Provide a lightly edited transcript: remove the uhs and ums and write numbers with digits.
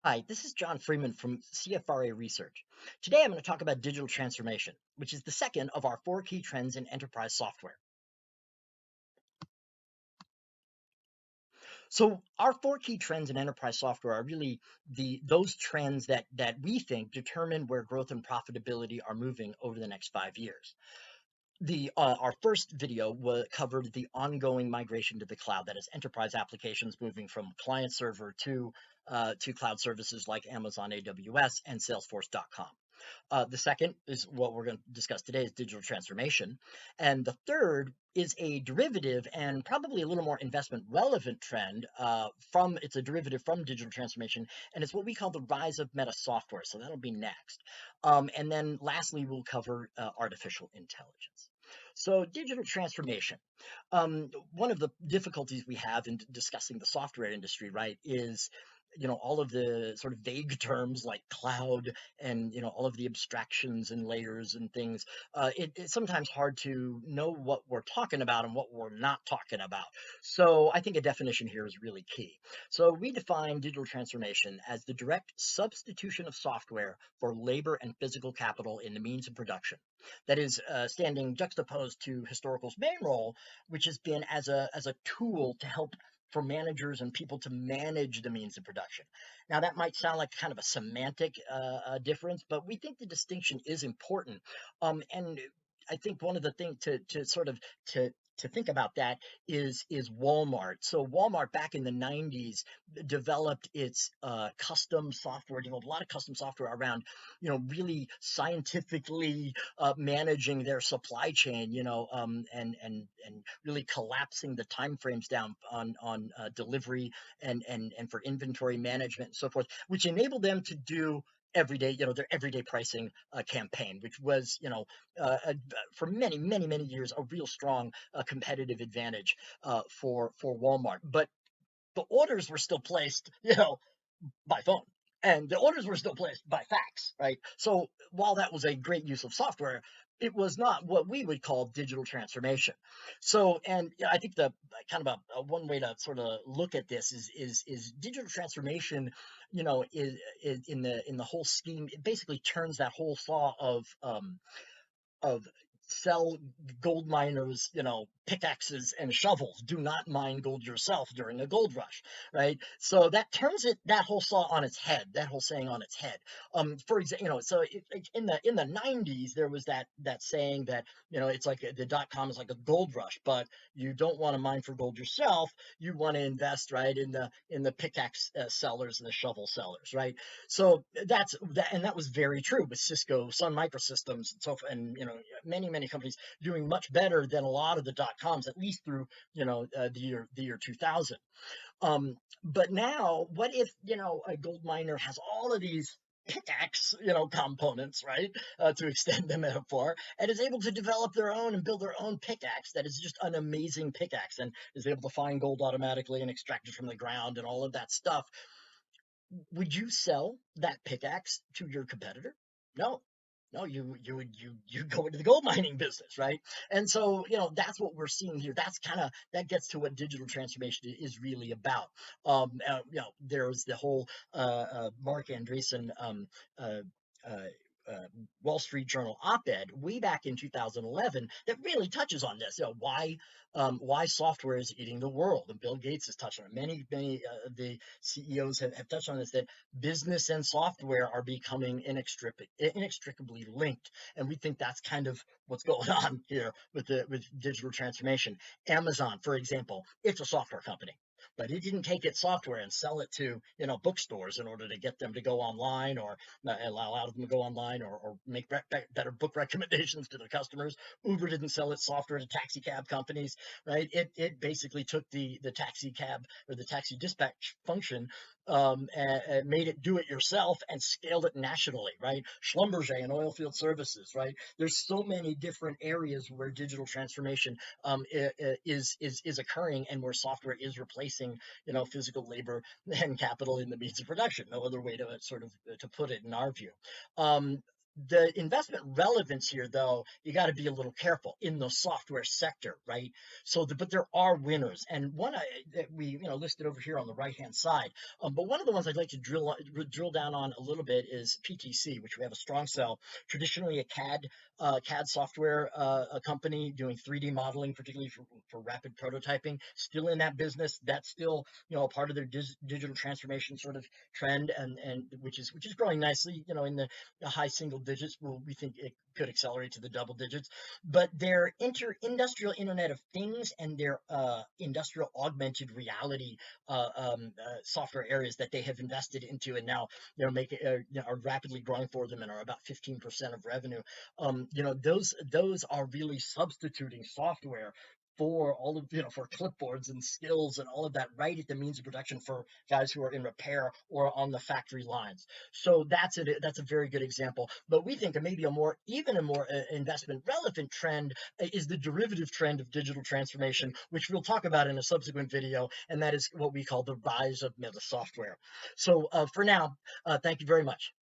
Hi, this is John Freeman from CFRA Research. Today I'm going to talk about digital transformation, which is the second of our four key trends in enterprise software. So our four key trends in enterprise software are really those trends that we think determine where growth and profitability are moving over the next 5 years. Our first video covered the ongoing migration to the cloud, that is enterprise applications moving from client server to cloud services like Amazon AWS and Salesforce.com. The second is what we're going to discuss today is digital transformation. And the third is a derivative and probably a little more investment relevant trend it's a derivative from digital transformation, and it's what we call the rise of meta software. So that'll be next. And then lastly, we'll cover artificial intelligence. So digital transformation. One of the difficulties we have in discussing the software industry, right, is all of the sort of vague terms like cloud and all of the abstractions and layers and things. It's sometimes hard to know what we're talking about and what we're not talking about. So I think a definition here is really key. So we define digital transformation as the direct substitution of software for labor and physical capital in the means of production. That is standing juxtaposed to historical's main role, which has been as a tool to help for managers and people to manage the means of production. Now, that might sound like kind of a semantic difference, but we think the distinction is important. And I think one of the things to sort of to think about that is Walmart. So Walmart back in the 90s developed its custom software, developed a lot of custom software around, really scientifically managing their supply chain, and really collapsing the time frames down on delivery and for inventory management and so forth, which enabled them to do their everyday pricing campaign, which was, for many years, a real strong competitive advantage for Walmart. But the orders were still placed, by phone. And the orders were still placed by fax, right? So while that was a great use of software, it was not what we would call digital transformation. So, and I think the kind of one way to sort of look at this is digital transformation, is in the whole scheme. It basically turns that whole saw of sell gold miners, pickaxes and shovels. Do not mine gold yourself during a gold rush, right? So that turns that whole saw on its head, that whole saying on its head. For example, so in the 90s there was that saying that it's like the .com is like a gold rush, but you don't want to mine for gold yourself. You want to invest right in the pickaxe sellers and the shovel sellers, right? So that was very true with Cisco, Sun Microsystems, and so and many companies doing much better than a lot of the dot coms, at least through the year 2000. But now, what if a gold miner has all of these pickaxe components, right, to extend the metaphor, and is able to develop their own and build their own pickaxe that is just an amazing pickaxe and is able to find gold automatically and extract it from the ground and all of that stuff. Would you sell that pickaxe to your competitor? No. No, you go into the gold mining business, right? And so, that's what we're seeing here. That gets to what digital transformation is really about. There's the whole Mark Andreessen uh, uh, uh, Wall Street Journal op-ed way back in 2011 that really touches on this. Why software is eating the world, and Bill Gates has touched on it. Many of the CEOs have touched on this, that business and software are becoming inextricably linked, and we think that's kind of what's going on here with digital transformation. Amazon, for example, it's a software company, but it didn't take its software and sell it to bookstores in order to get them to go online, or allow them to go online, or make better book recommendations to their customers. Uber didn't sell its software to taxi cab companies, right? It basically took the taxi cab or the taxi dispatch function, and made it do it yourself and scaled it nationally, right? Schlumberger and oilfield services, right? There's so many different areas where digital transformation is occurring, and where software is replacing physical labor and capital in the means of production. No other way to sort of to put it in our view. The investment relevance here, though, you got to be a little careful in the software sector, right? But there are winners, and one that we listed over here on the right hand side. But one of the ones I'd like to drill down on a little bit is PTC, which we have a strong sell. Traditionally, a CAD software a company doing 3D modeling, particularly for rapid prototyping. Still in that business, that's still a part of their digital transformation sort of trend, and which is growing nicely, in the high single digits. Well, we think it could accelerate to the double digits. But their industrial Internet of Things and their industrial augmented reality software areas that they have invested into, and now are rapidly growing for them and are about 15% of revenue. Those are really substituting software for all of for clipboards and skills and all of that, right at the means of production for guys who are in repair or on the factory lines. So that's a very good example. But we think maybe a more investment relevant trend is the derivative trend of digital transformation, which we'll talk about in a subsequent video, and that is what we call the rise of meta software. So for now, thank you very much.